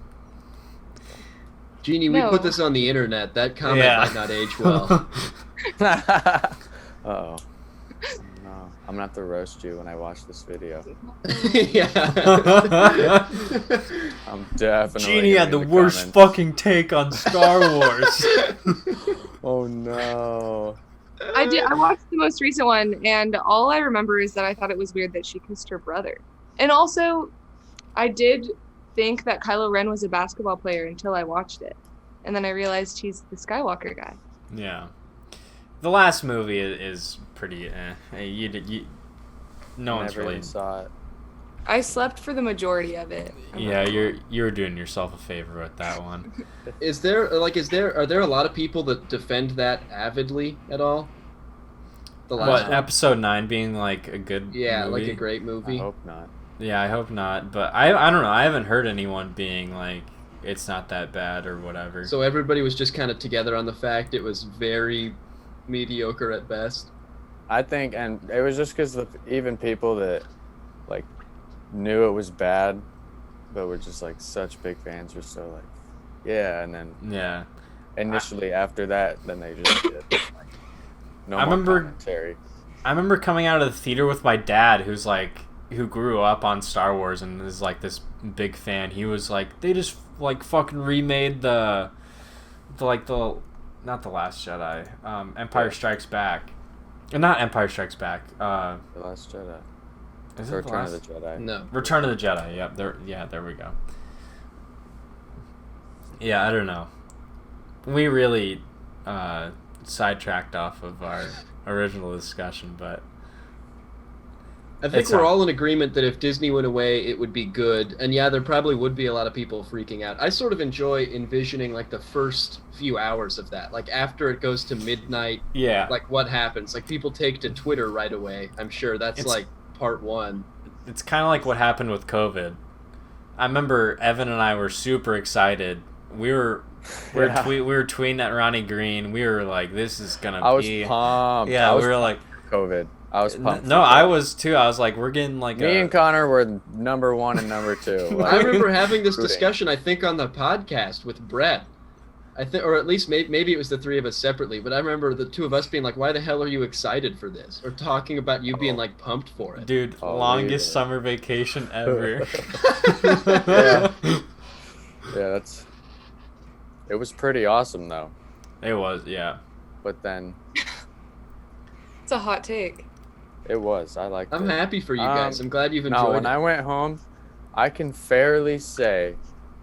Jeannie, we No. put this on the internet. That comment Yeah. might not age well. Uh-oh. No. I'm gonna have to roast you when I watch this video. Yeah. I'm definitely Jeannie gonna had be the in worst comments. fucking take on Star Wars. Oh no. I did. I watched the most recent one, and all I remember is that I thought it was weird that she kissed her brother. And also, I did think that Kylo Ren was a basketball player until I watched it, and then I realized he's the Skywalker guy. Yeah. The last movie is pretty. Hey, no one's Never really. even saw it. I slept for the majority of it. Yeah, you're doing yourself a favor with that one. Are there a lot of people that defend that avidly at all? The last What, one? episode 9 being like a good Yeah, movie? like a great I movie. hope not. Yeah, I hope not. But I don't know. I haven't heard anyone being like it's not that bad or whatever. So everybody was just kind of together on the fact it was very mediocre at best. I think, and it was just because even people that like knew it was bad, but were just like such big fans were so like, yeah. And then Yeah. initially after that, then they just did like no I more remember- commentary. I remember coming out of the theater with my dad, who grew up on Star Wars and is like this big fan. He was like, they just like fucking remade the not the Last Jedi, Empire Strikes Back, not Empire Strikes Back. The Last Jedi. Is it the Return of last? the Jedi. No. Return of the Jedi. Yep. There we go. Yeah, I don't know. We really sidetracked off of our original discussion, but I think It's we're not. all in agreement that if Disney went away, it would be good. And yeah, there probably would be a lot of people freaking out. I sort of enjoy envisioning like the first few hours of that. Like after it goes to midnight, yeah, like what happens? Like people take to Twitter right away. I'm sure that's It's- like part one. it's kind of like what happened with COVID. I remember Evan and I were super excited. We were Yeah. we were tweeting at Ronnie Green. We were like, "This is gonna I was be." pumped. Yeah, I was we were like, COVID. I was pumped. "No, I was too." I was like, "We're getting like Me and Connor were number 1 and number 2. I remember having this Rooting. discussion, I think, on the podcast with Brett. I think, or at least maybe it was the three of us separately, but I remember the two of us being like, "Why the hell are you excited for this?" Or talking about you being like pumped for it. Dude, Oh, longest yeah. summer vacation ever. Yeah. Yeah, it was pretty awesome though. It was, yeah. But then It's a hot take. it was. I liked I'm it. happy for you guys. I'm glad you've No, enjoyed when it. I went home, I can fairly say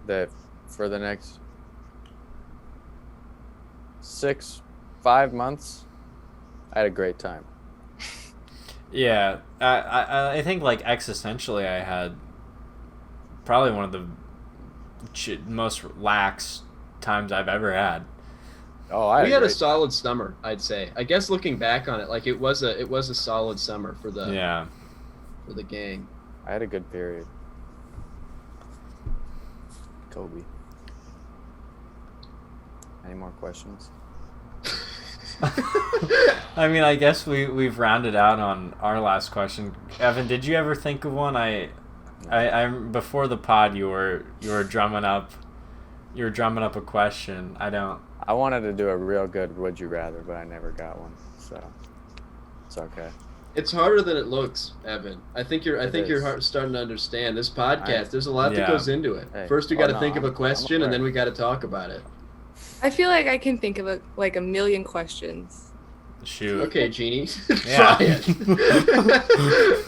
that for the next 5 months, I had a great time. Yeah, I think like existentially, I had probably one of the most lax times I've ever had. Oh, I We had a great- solid summer, I'd say. I guess looking back on it, like it was a solid summer for the Yeah, for the gang. I had a good period. Kobe. Any more questions? I mean, I guess we've rounded out on our last question. Evan, did you ever think of one? I before the pod, you were drumming up a question. I wanted to do a real good would you rather, but I never got one. So it's okay. It's harder than it looks, Evan. I think you're It is. starting to understand this podcast. There's a lot Yeah. that goes into it. Hey, First, we oh, got to no, think of a I'm question, and then aware. we got to talk about it. I feel like I can think of a million questions. Shoot. Okay, Jeannie, Yeah. try it.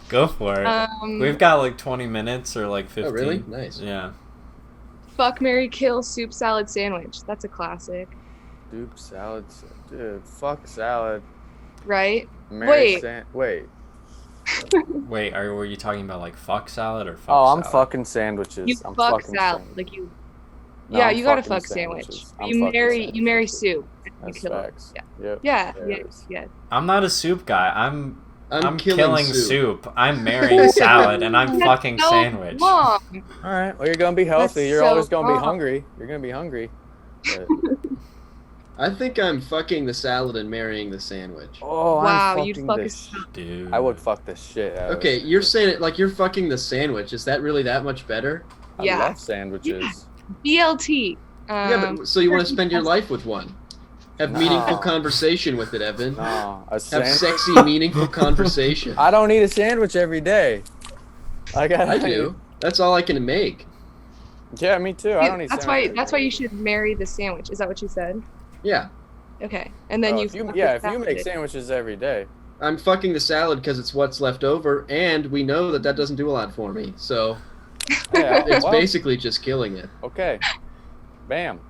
Go for it. We've got like 20 minutes or like 15. Oh, really? Nice. Yeah. Fuck, marry, kill, soup, salad, sandwich. That's a classic, Soup, salad, dude. Fuck salad. right? Mary Wait. Wait. Wait, were you talking about like fuck salad or fuck Oh, I'm salad? fucking sandwiches. You I'm fuck fucking salad, sandwiches. like you. No, Yeah, I'm you gotta fucking fuck sandwich. sandwiches. I'm You fucking marry sandwiches. soup. And you That's kill it. facts. Yeah. Yep. Yeah. There it Yes. is. Yes. I'm not a soup guy. I'm I'm killing soup. I'm marrying salad, and I'm That's fucking so sandwich. wrong. All right. Well, you're gonna be healthy. That's You're so always gonna be wrong. hungry. You're gonna be hungry. But, I think I'm fucking the salad and marrying the sandwich. oh, Wow, I'm you'd fucking fuck the a sh- Dude. I would fuck the shit out of Okay, it. you're saying it like you're fucking the sandwich. Is that really that much better? I Yeah. love sandwiches. BLT. Yeah, but so you want to spend your life with one? Have No. meaningful conversation with it, Evan. No, a Have sandwich. sexy, meaningful conversation. I don't eat a sandwich every day. I do. That's all I can make. Yeah, me too. I don't eat. That's sandwich why. That's why every you day. should marry the sandwich. Is that what you said? Yeah, Okay. And then Oh, you. if you fuck yeah, the if you salad. make sandwiches every day. I'm fucking the salad because it's what's left over, and we know that doesn't do a lot for me. So Yeah, it's well, basically just killing it. okay. Bam.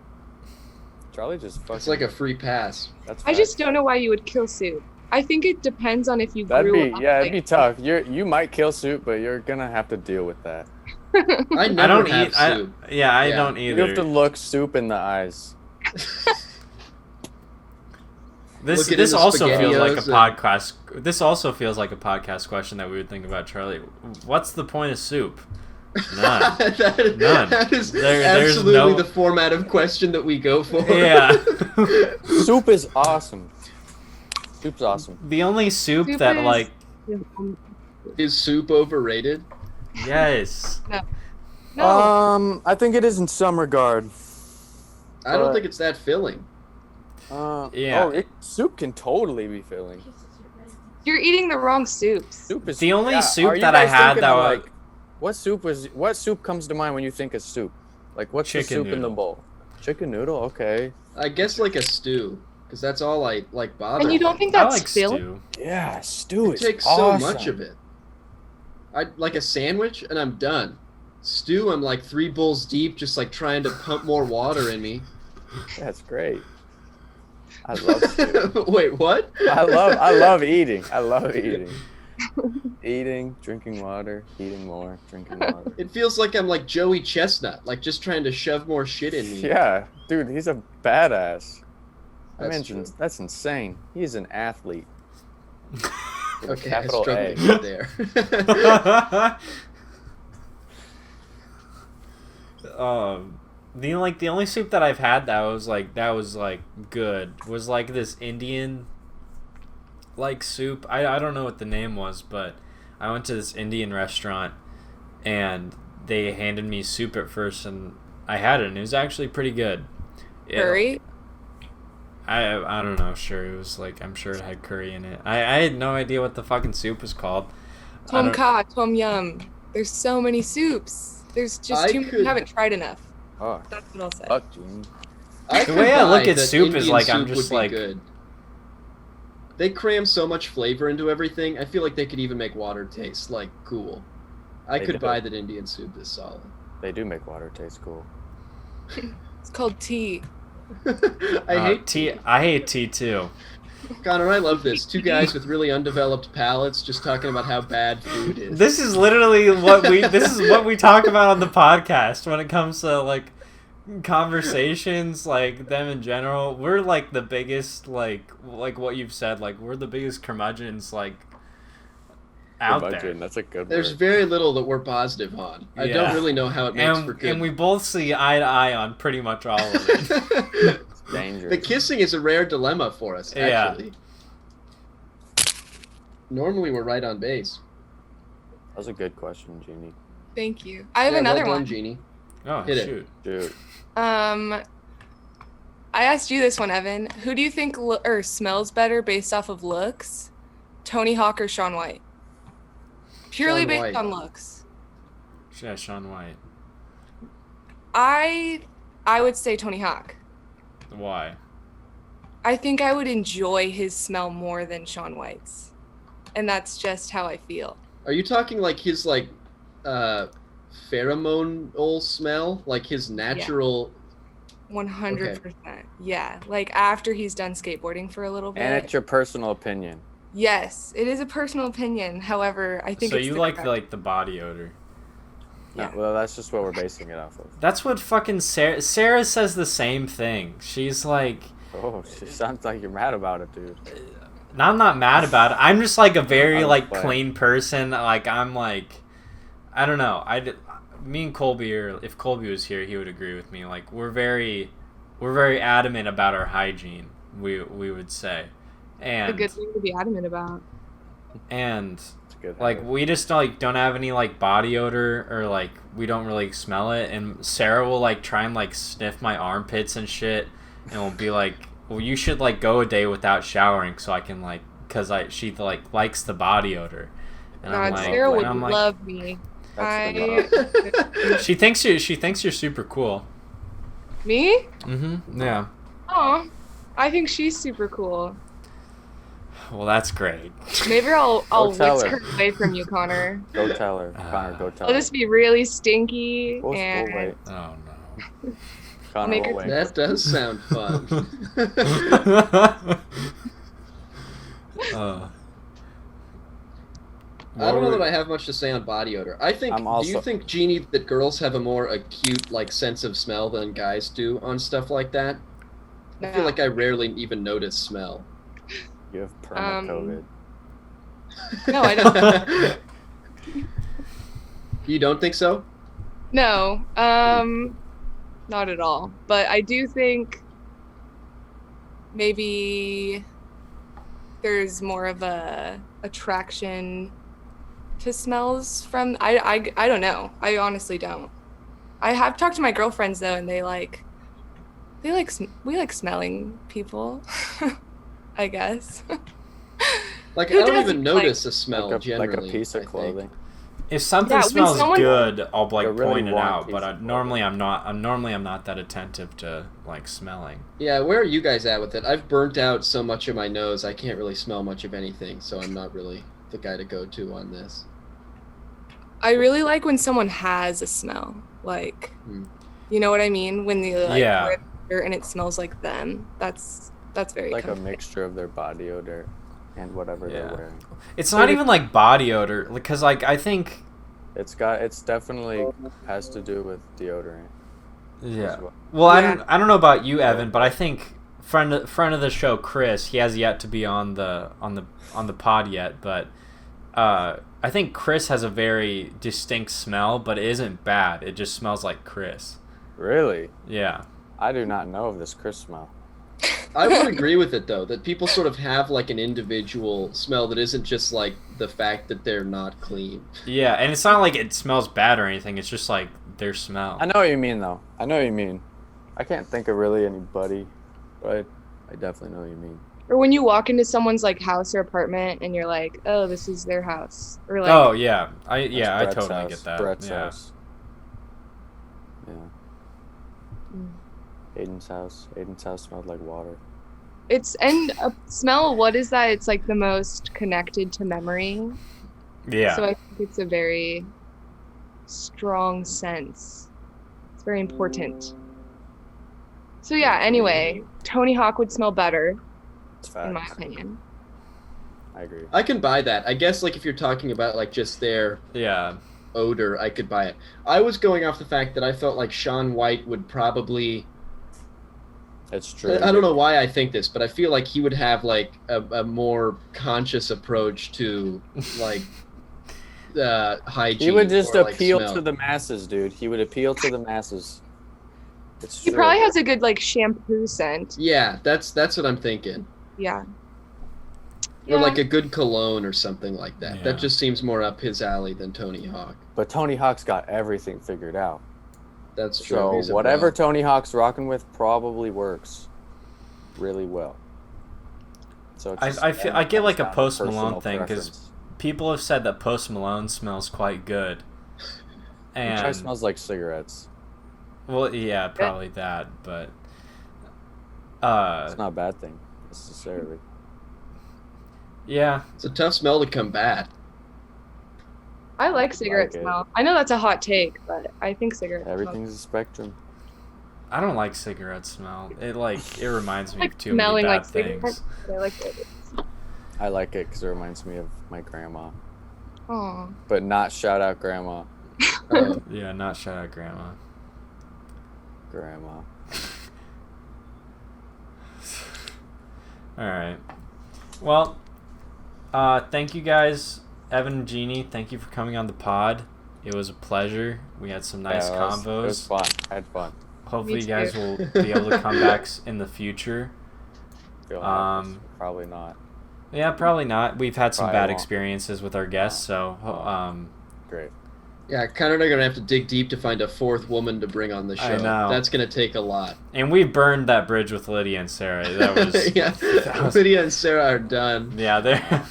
Charlie just fucking. It's like a free pass. That's I just don't know why you would kill soup. I think it depends on if you That'd grew be up. yeah, like, it'd be tough. You might kill soup, but you're gonna have to deal with that. I never I don't have eat. soup. I Yeah. don't You either. have to look soup in the eyes. This Look it this in the also feels like a SpaghettiOs podcast. This also feels like a podcast question that we would think about, Charlie. What's the point of soup? None. None. That is There's absolutely no- the format of question that we go for. Yeah. Soup is awesome. Soup's awesome. The only soup Soup that is- like Is soup overrated? yes. No. I think it is in some regard. I don't But- think it's that filling. Yeah. Oh, soup can totally be filling. You're eating the wrong soups. Soup is The only Are soup you that I guys had thinking that of, was what soup comes to mind when you think of soup? Like what's the Chicken soup in the noodle. bowl? Chicken noodle. Okay. I guess like a stew, because that's all like bother. And you don't me. think I that's like filling? stew. Yeah, stew It is takes awesome. so much of it. I like a sandwich, and I'm done. Stew, I'm like 3 bowls deep, just like trying to pump more water in me. That's great. I love stew. Wait, what? I love eating. I love eating. Eating, drinking water, eating more, drinking water. It feels like I'm like Joey Chestnut, like just trying to shove more shit in me. Yeah, dude, he's a badass. That's That's insane. He's an athlete. With a Okay, I capital struggled A. to get there. The only soup that I've had that was like good was like this Indian like soup. I don't know what the name was, but I went to this Indian restaurant and they handed me soup at first, and I had it, and it was actually pretty good. Curry? I don't know. Sure, it was like, I'm sure it had curry in it. I had no idea what the fucking soup was called. Tom kha, tom yum. There's so many soups. There's just too many. You haven't tried enough. Oh, That's what I'll say. fuck, Jeannie. The way I look at soup is like, I'm just like, good. They cram so much flavor into everything. I feel like they could even make water taste like cool. I They could do. buy that Indian soup is solid. They do make water taste cool. It's called tea. I hate tea. I hate tea too. Connor, I love this. 2 guys with really undeveloped palates just talking about how bad food is. This is literally what we talk about on the podcast when it comes to like conversations, like them in general. We're like the biggest like what you've said, like we're the biggest curmudgeons like out there. Curmudgeon, that's a good There's word. very little that we're positive on. I don't really know how it makes for good. And we both see eye to eye on pretty much all of it. Dangerous. The kissing is a rare dilemma for us, actually. Normally we're right on base. That was a good question, Jeannie. Thank you. I have Yeah, another well done, one. Jeannie. Oh Hit it. shoot. Dude. I asked you this one, Evan. Who do you think smells better based off of looks? Tony Hawk or Shaun White? Purely Shaun based White. on looks. Yeah, Shaun White. I would say Tony Hawk. Why? I think I would enjoy his smell more than Shaun White's. And that's just how I feel. Are you talking like his like pheromonal smell? Like his natural 100%. Yeah. Like after he's done skateboarding for a little bit. And it's your personal opinion. Yes, it is a personal opinion. However, I think So it's you the like correct- the body odor. Yeah. Well, that's just what we're basing it off of. That's what fucking Sarah says the same thing. She's like, Oh, it sounds like you're mad about it, dude. I'm not mad about it. I'm just like a very I'm like playing. clean person. Like I'm like, I don't know. Me and Colby if Colby was here, he would agree with me. Like we're very adamant about our hygiene. We would say, and a good thing to be adamant about. and It's a good like habit. we just don't have any like body odor, or like we don't really smell it. And Sarah will like try and like sniff my armpits and shit, and will be like, well, you should like go a day without showering so I can like, cause she like likes the body odor. And God, I'm like, Sarah would and I'm like, love me. That's the I she thinks you're super cool. me? Mm-hmm. Yeah. Aw, I think she's super cool. Well, that's great. Maybe I'll tell whisk her. her away from you, Connor. Go tell her. Connor, go tell I'll her. just be really stinky We'll and wait. Oh no. Connor, make we'll her wait. that does sound fun. I don't know that I have much to say on body odor. I think. I'm Do you also- think, Jeannie, that girls have a more acute like sense of smell than guys do on stuff like that? I feel No. like I rarely even notice smell. You have perma-COVID. No, I don't. You don't think so? No, not at all. But I do think maybe there's more of a attraction to smells from. I don't know. I honestly don't. I have talked to my girlfriends though, and we like smelling people. I guess. Like, Who I don't doesn't even like- notice a smell like generally. a piece I of think. clothing. If something Yeah, when smells someone- good, I'll like You're really point it warm out. piece But of normally I'm not that attentive to like smelling. Yeah, where are you guys at with it? I've burnt out so much of my nose, I can't really smell much of anything, so I'm not really the guy to go to on this. I really like when someone has a smell. Like, Hmm. you know what I mean? When you like Yeah. wear it and it smells like them. That's very Like a comforting. mixture of their body odor and whatever Yeah. they're wearing. It's not even like body odor, because like I think. It's definitely has to do with deodorant. Yeah. well. Well, Yeah. I don't know about you, Evan, but I think friend of the show, Chris, he has yet to be on the pod yet, but I think Chris has a very distinct smell, but it isn't bad. It just smells like Chris. Really? Yeah. I do not know of this Chris smell. I would agree with it though, that people sort of have like an individual smell that isn't just like the fact that they're not clean. Yeah, and it's not like it smells bad or anything. It's just like their smell. I know what you mean, though. I know what you mean. I can't think of really anybody, but I definitely know what you mean. Or when you walk into someone's like house or apartment and you're like, oh, this is their house. Or like, Oh yeah, I That's Brett's totally house. get that. Brett's Yeah. house. Yeah. Aiden's house. Aiden's house smelled like water. it's and a smell. What is that? It's like the most connected to memory. Yeah. So I think it's a very strong sense. It's very important. So yeah. Anyway, Tony Hawk would smell better, It's in my facts. opinion. I agree. I can buy that. I guess like if you're talking about like just their Yeah. odor, I could buy it. I was going off the fact that I felt like Shaun White would probably. It's true. I don't know why I think this, but I feel like he would have like a more conscious approach to like hygiene. He would just or, like, appeal smell. to the masses, dude. He would appeal to the masses. It's He true. probably has a good like shampoo scent. Yeah, that's what I'm thinking. Yeah. Or like a good cologne or something like that. Yeah. That just seems more up his alley than Tony Hawk. But Tony Hawk's got everything figured out. That's true. So He's a whatever pro. Tony Hawk's rocking with probably works really well. So it's I get like a down to Post personal Malone thing, 'cause preference. people have said that Post Malone smells quite good. It probably And smells like cigarettes. well, yeah, probably that, but It's not a bad thing necessarily. yeah, It's a tough smell to combat. I like cigarette it. smell. I know that's a hot take, but I think cigarette smell. Everything's a spectrum. I don't like cigarette smell. It reminds me Like of too many smelling bad like things. cigarettes. But I like it. I like it because it reminds me of my grandma. Aw. But not shout out grandma. Oh, Yeah, not shout out grandma. Grandma. All right. Well, thank you guys, Evan and Jeannie. Thank you for coming on the pod. It was a pleasure. We had some nice Yeah, it was combos. fun. I had fun. Hopefully, Me you guys too. will be able to come back in the future. Feel probably not. Yeah, probably not. We've had some Probably bad won't. experiences with our guests, so Great. yeah, Connor and I are gonna have to dig deep to find a fourth woman to bring on the show. I know. That's gonna take a lot. and we burned that bridge with Lydia and Sarah. That was yeah, that was- Lydia and Sarah are done. yeah, they're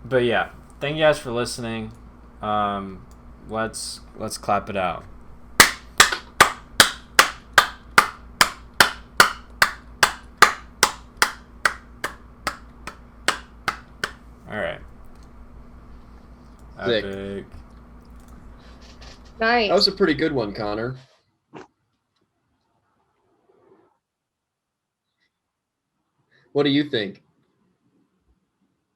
but yeah, thank you guys for listening. Let's clap it out. All right. Sick. Epic. Nice. That was a pretty good one, Connor. What do you think?